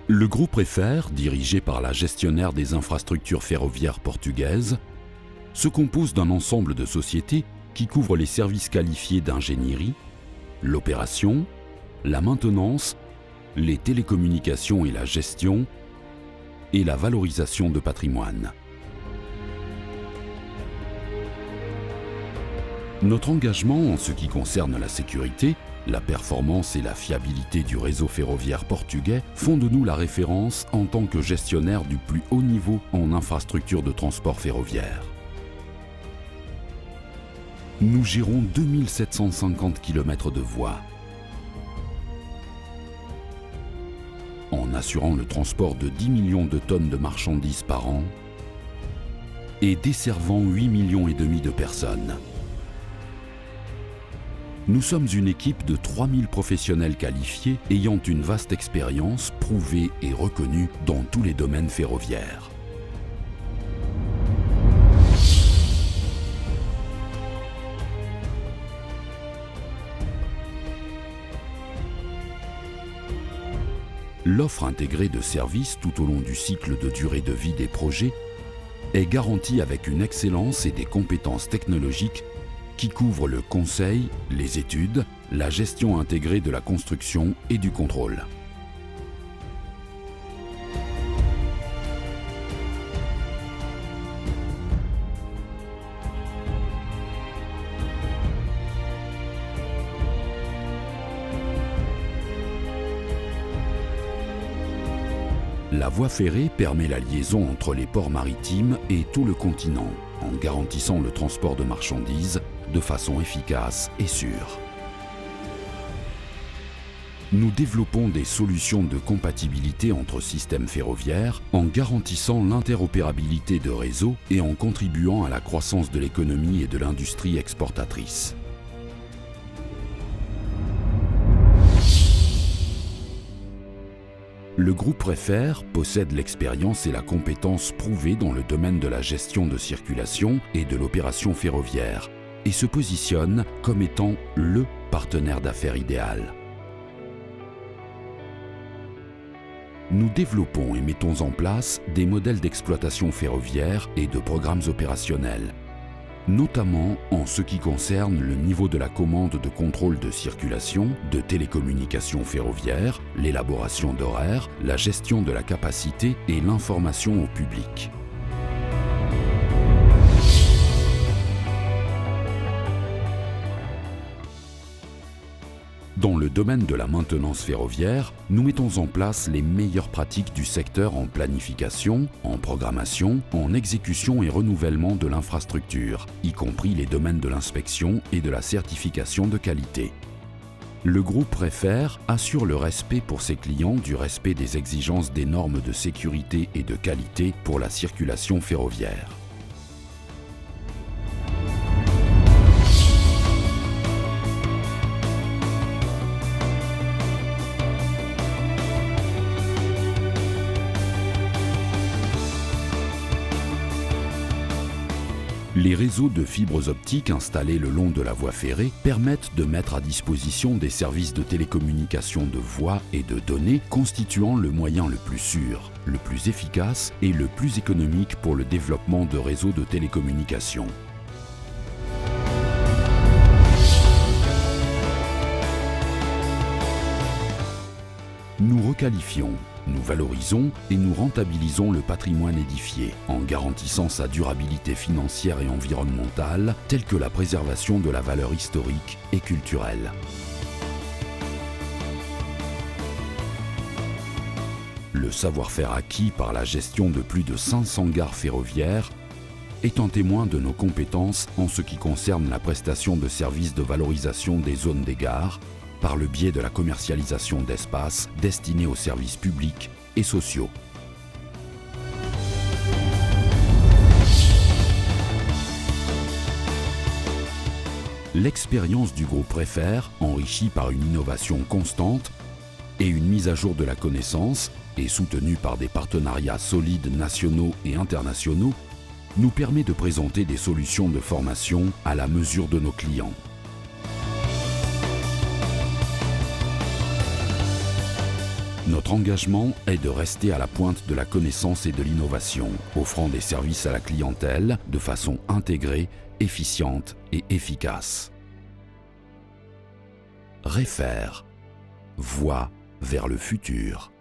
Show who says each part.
Speaker 1: Le groupe Réfère, dirigé par la gestionnaire des infrastructures ferroviaires portugaises, se compose d'un ensemble de sociétés qui couvrent les services qualifiés d'ingénierie, l'opération, la maintenance, les télécommunications et la gestion, et la valorisation de patrimoine. Notre engagement en ce qui concerne la sécurité, la performance et la fiabilité du réseau ferroviaire portugais font de nous la référence en tant que gestionnaire du plus haut niveau en infrastructure de transport ferroviaire. Nous gérons 2750 km de voies, en assurant le transport de 10 millions de tonnes de marchandises par an et desservant 8,5 millions de personnes. Nous sommes une équipe de 3000 professionnels qualifiés ayant une vaste expérience prouvée et reconnue dans tous les domaines ferroviaires. L'offre intégrée de services tout au long du cycle de durée de vie des projets est garantie avec une excellence et des compétences technologiques qui couvrent le conseil, les études, la gestion intégrée de la construction et du contrôle. La voie ferrée permet la liaison entre les ports maritimes et tout le continent, en garantissant le transport de marchandises de façon efficace et sûre. Nous développons des solutions de compatibilité entre systèmes ferroviaires en garantissant l'interopérabilité de réseaux et en contribuant à la croissance de l'économie et de l'industrie exportatrice. Le groupe Réfère possède l'expérience et la compétence prouvée dans le domaine de la gestion de circulation et de l'opération ferroviaire et se positionne comme étant le partenaire d'affaires idéal. Nous développons et mettons en place des modèles d'exploitation ferroviaire et de programmes opérationnels, notamment en ce qui concerne le niveau de la commande de contrôle de circulation, de télécommunications ferroviaires, l'élaboration d'horaires, la gestion de la capacité et l'information au public. Dans le domaine de la maintenance ferroviaire, nous mettons en place les meilleures pratiques du secteur en planification, en programmation, en exécution et renouvellement de l'infrastructure, y compris les domaines de l'inspection et de la certification de qualité. Le groupe Réfère assure le respect pour ses clients du respect des exigences des normes de sécurité et de qualité pour la circulation ferroviaire. Les réseaux de fibres optiques installés le long de la voie ferrée permettent de mettre à disposition des services de télécommunication de voix et de données constituant le moyen le plus sûr, le plus efficace et le plus économique pour le développement de réseaux de télécommunications. Nous requalifions, nous valorisons et nous rentabilisons le patrimoine édifié en garantissant sa durabilité financière et environnementale telle que la préservation de la valeur historique et culturelle. Le savoir-faire acquis par la gestion de plus de 500 gares ferroviaires est un témoin de nos compétences en ce qui concerne la prestation de services de valorisation des zones des gares par le biais de la commercialisation d'espaces destinés aux services publics et sociaux. L'expérience du groupe Réfère, enrichie par une innovation constante et une mise à jour de la connaissance, et soutenue par des partenariats solides nationaux et internationaux, nous permet de présenter des solutions de formation à la mesure de nos clients. Notre engagement est de rester à la pointe de la connaissance et de l'innovation, offrant des services à la clientèle de façon intégrée, efficiente et efficace. Refaire. Voie vers le futur.